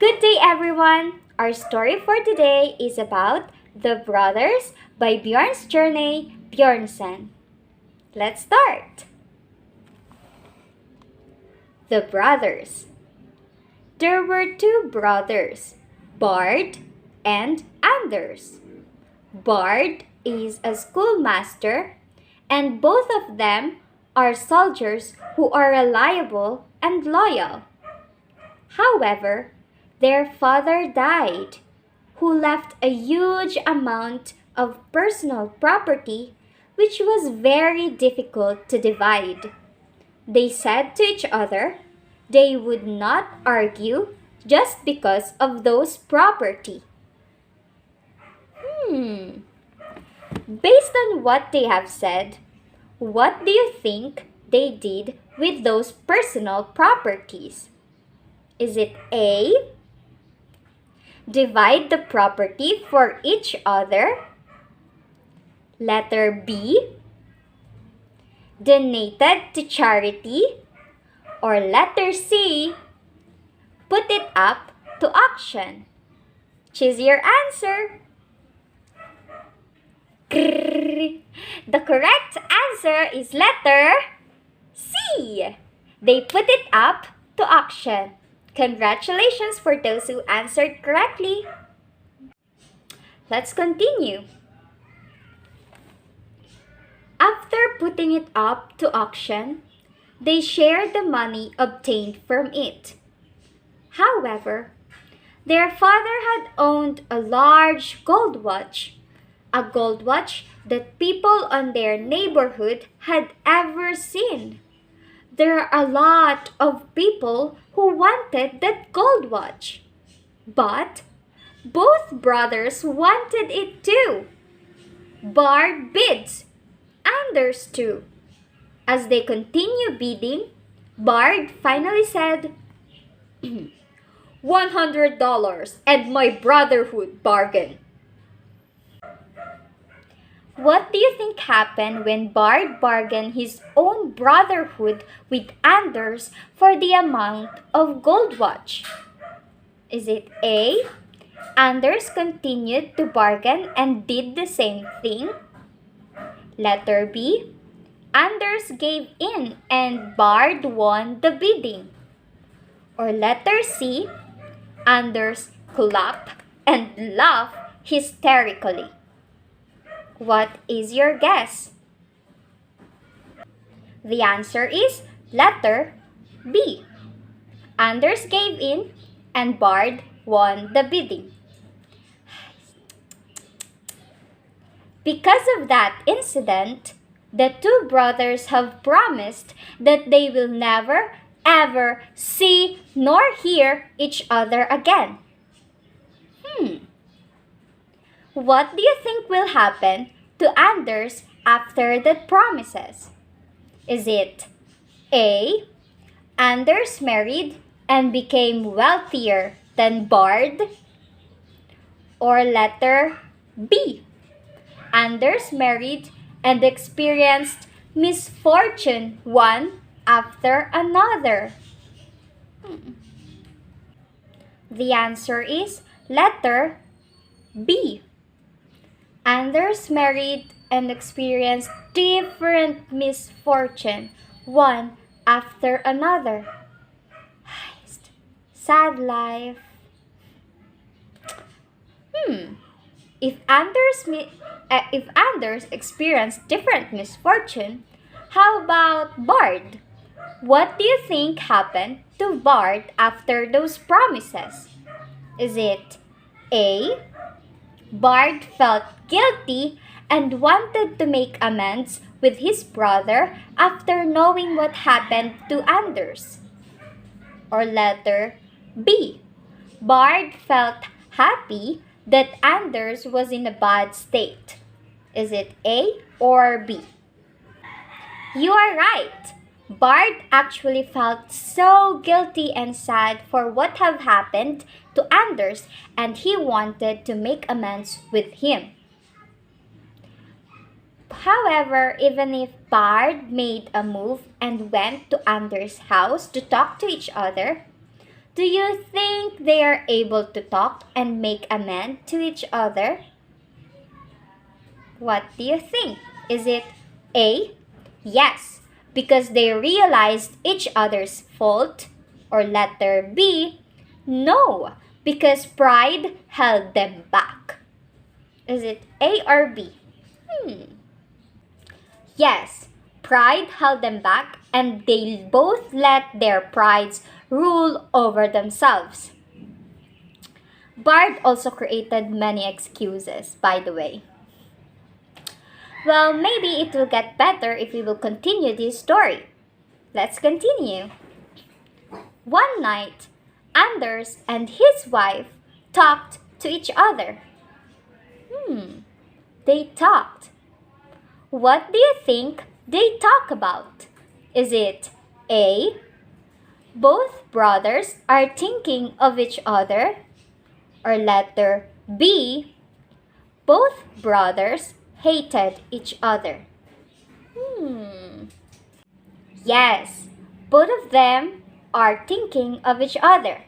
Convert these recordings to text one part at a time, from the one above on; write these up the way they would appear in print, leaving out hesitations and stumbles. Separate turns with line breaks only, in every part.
Good day, everyone! Our story for today is about The Brothers by Bjørnstjerne Bjørnson. Let's start! The Brothers. There were two brothers, Bard and Anders. Bard is a schoolmaster, and both of them are soldiers who are reliable and loyal. However, their father died, who left a huge amount of personal property which was very difficult to divide. They said to each other they would not argue just because of those property. Based on what they have said, what do you think they did with those personal properties? Is it A, divide the property for each other? Letter B, donated to charity? Or letter C, put it up to auction? Choose your answer. The correct answer is letter C. They put it up to auction. Congratulations for those who answered correctly. Let's continue. After putting it up to auction, they shared the money obtained from it. However, their father had owned a large gold watch, a gold watch that people on their neighborhood had ever seen. There are a lot of people who wanted that gold watch. But both brothers wanted it too. Bard bids, Anders too. As they continue bidding, Bard finally said, $100 and my brotherhood bargain. What do you think happened when Bard bargained his own brotherhood with Anders for the amount of gold watch? Is it A, Anders continued to bargain and did the same thing? Letter B, Anders gave in and Bard won the bidding? Or letter C, Anders clapped and laughed hysterically? What is your guess? The answer is letter B. Anders gave in and Bard won the bidding. Because of that incident, the two brothers have promised that they will never, ever see nor hear each other again. What do you think will happen to Anders after the promises? Is it A, Anders married and became wealthier than Bard? Or letter B, Anders married and experienced misfortune one after another? The answer is letter B. Anders married and experienced different misfortune, one after another. Sad life. If Anders experienced different misfortune, how about Bard? What do you think happened to Bard after those promises? Is it A, Bard felt guilty and wanted to make amends with his brother after knowing what happened to Anders? Or letter B, Bard felt happy that Anders was in a bad state? Is it A or B? You are right. Bard actually felt so guilty and sad for what had happened to Anders, and he wanted to make amends with him. However, even if Bard made a move and went to Anders' house to talk to each other, Do you think they are able to talk and make amends to each other? What do you think? Is it A? Yes, because they realized each other's fault. Or letter B? No, because pride held them back. Is it A or B? Yes, pride held them back and they both let their prides rule over themselves. Bard also created many excuses, by the way. Well, maybe it will get better if we will continue this story. Let's continue. One night, Anders and his wife talked to each other. They talked. What do you think they talk about? Is it A? Both brothers are thinking of each other? Or letter B? Both brothers hated each other. Yes, both of them are thinking of each other.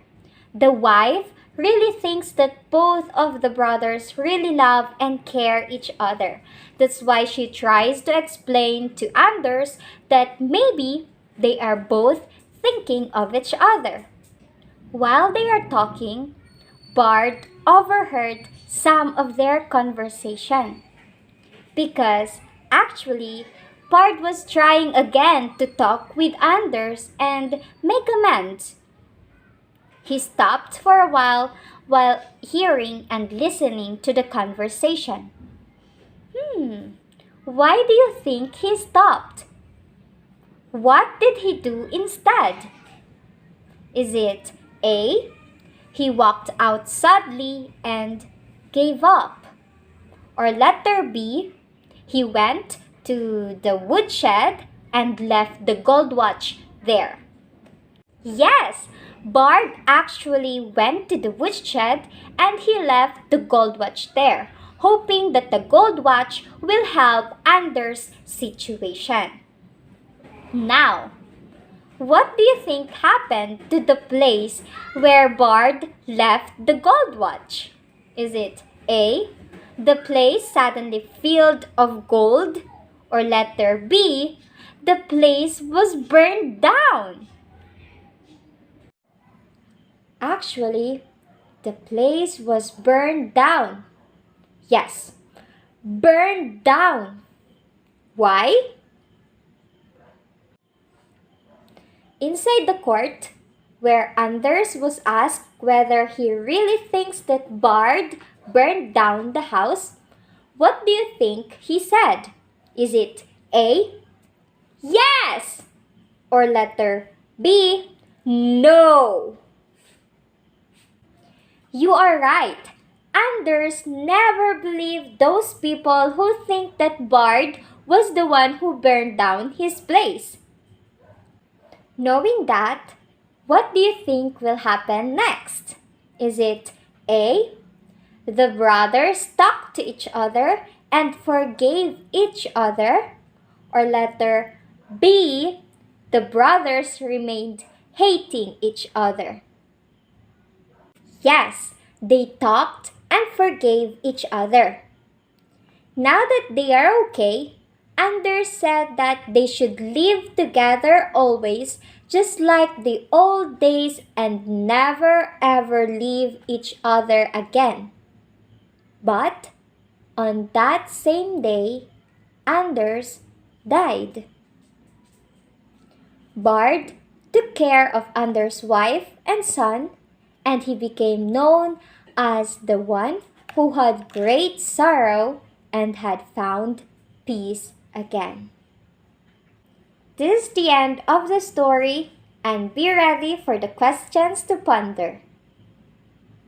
The wife really thinks that both of the brothers really love and care each other. That's why she tries to explain to Anders that maybe they are both thinking of each other. While they are talking, Bart overheard some of their conversation. Because actually, Bart was trying again to talk with Anders and make amends. He stopped for a while hearing and listening to the conversation. Why do you think he stopped? What did he do instead? Is it A? He walked out sadly and gave up. Or letter B? He went to the woodshed and left the gold watch there. Yes, Bart actually went to the woodshed and he left the gold watch there, hoping that the gold watch will help Anders' situation. Now, what do you think happened to the place where Bart left the gold watch? Is it A? The place suddenly filled of gold? Or letter B? The place was burned down? Actually, the place was burned down. Yes, burned down. Why? Inside the court, where Anders was asked whether he really thinks that Bard burned down the house, what do you think he said? Is it A? Yes! Or letter B? No! You are right. Anders never believed those people who think that Bard was the one who burned down his place. Knowing that, what do you think will happen next? Is it A? The brothers talked to each other and forgave each other? Or letter B? The brothers remained hating each other? Yes, they talked and forgave each other. Now that they are okay, Anders said that they should live together always, just like the old days, and never ever leave each other again. But on that same day, Anders died. Bard took care of Anders' wife and son, and he became known as the one who had great sorrow and had found peace again. This is the end of the story, and be ready for the questions to ponder.